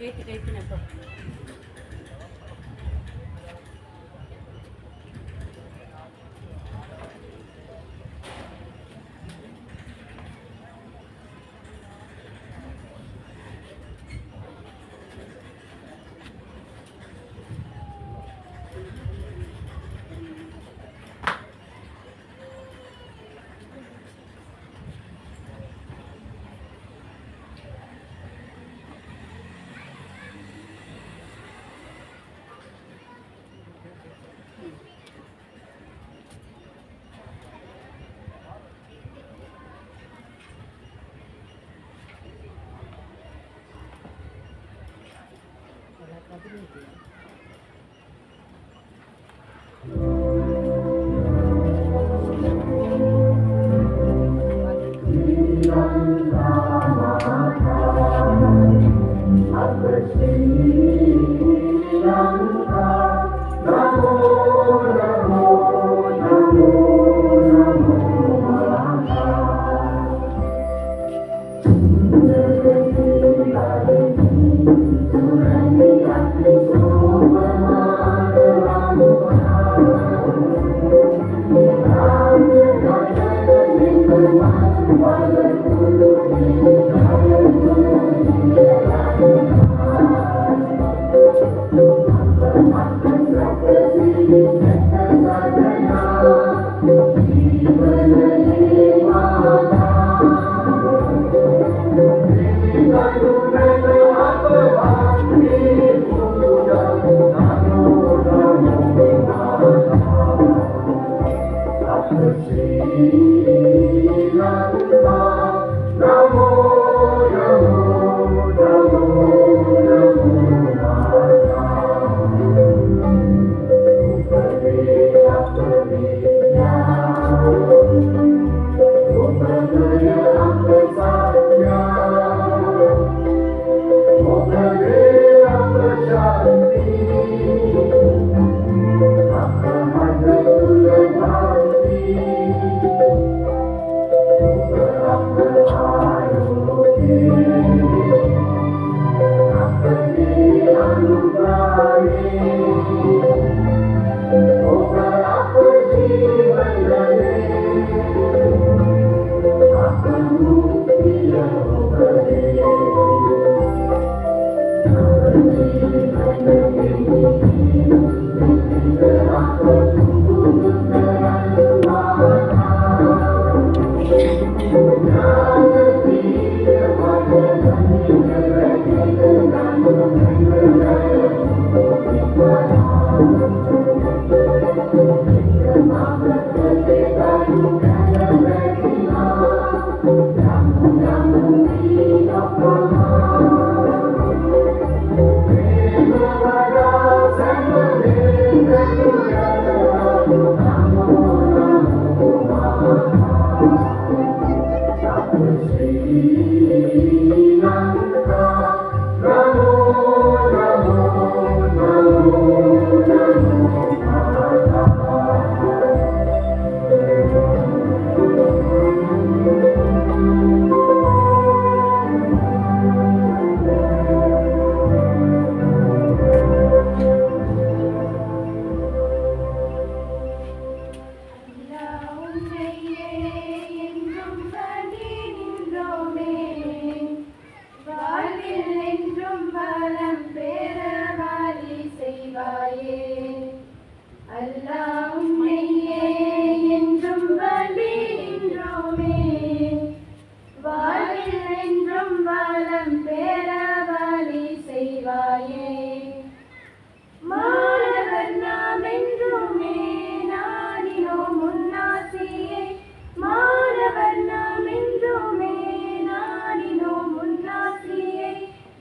கேட்டு கைப்பினப்போ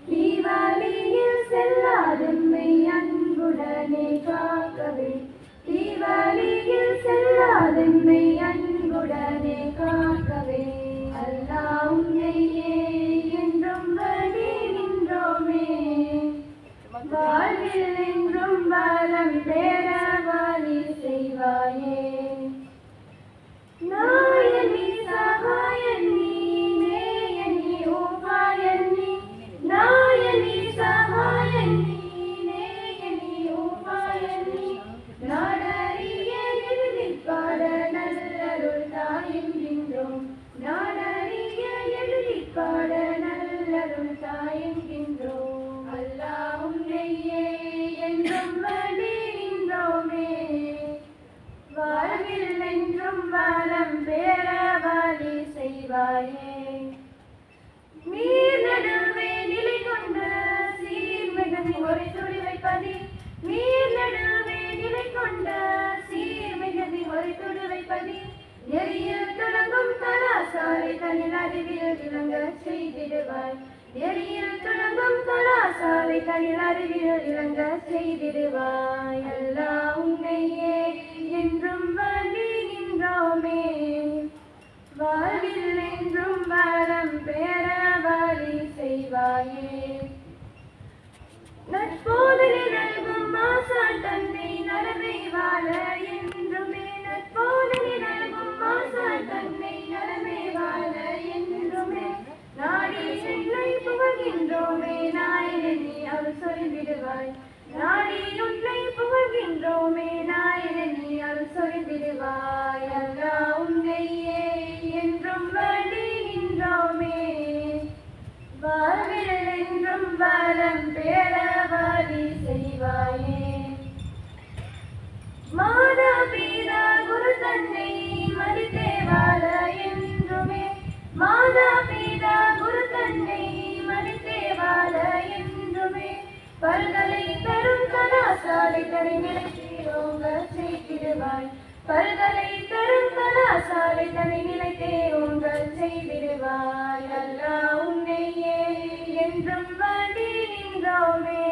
தீபாவளியில் செய்வாயே. நீர் நடுவே நிலை கொண்டு சீர்மிகு ஒரு துளி வைப்பதி, நீர் நடுவே நிலை கொண்ட சீர்மிகு ஒரு துளி வைப்பதி, எரியில் துளங்கும் கலாசாலை தனில் அறிவில் விளங்க செய்திடுவாய். எரியில் துளங்கும் கலாசாலை தனில் அறிவில் விளங்க செய்திடுவாய். அல்லாஹ் உன்னையே என்றும் வழி நின்றோமே, வாழ்வில் என்றும் வரம் பெற வழி செய்வாயே. நற்போதனை நல்கும் ஆசான் தன்னை நலமை வாழ என்றுமே, நற்போதனை நல்கும் ஆசான் தன்னை நலமை வாழ என்றுமே, நாடி என்னை புகழ்கின்றோமே நாயனே அருள் சொல்லிடுவாய். நாடி உன்னை புகழ்கின்றோமே நாயனே அருள் சொல்லிடுவாய். அல்லாஹ் உன்னையே என்றும் வழி நின்றோமே, வாழ்வில் என்றும் வரம் பெற வழி செய்வாயே. மாதா பிதா குரு தன்னை மதித்தே வாழ என்றுமே, மாதா பிதா குரு தன்னை மதித்தே வாழ என்றுமே, பல்கலை தரும் கலாசாலை தரை நிலைத்தேரோங்க செய்திடுவாய். பல்கலை தரும் கலாசாலை தரை நிலைத்தேரோங்க செய்திடுவாய். அல்லாஹ் உன்னையே என்றும் வழி நின்றோமே,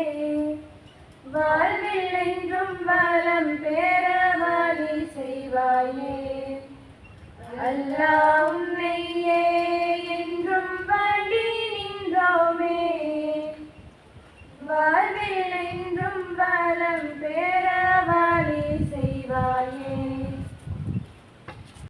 வாழ்வில் என்றும் வளம் பெற வழி செய்வாயே. அல்லாஹ் உன்னையே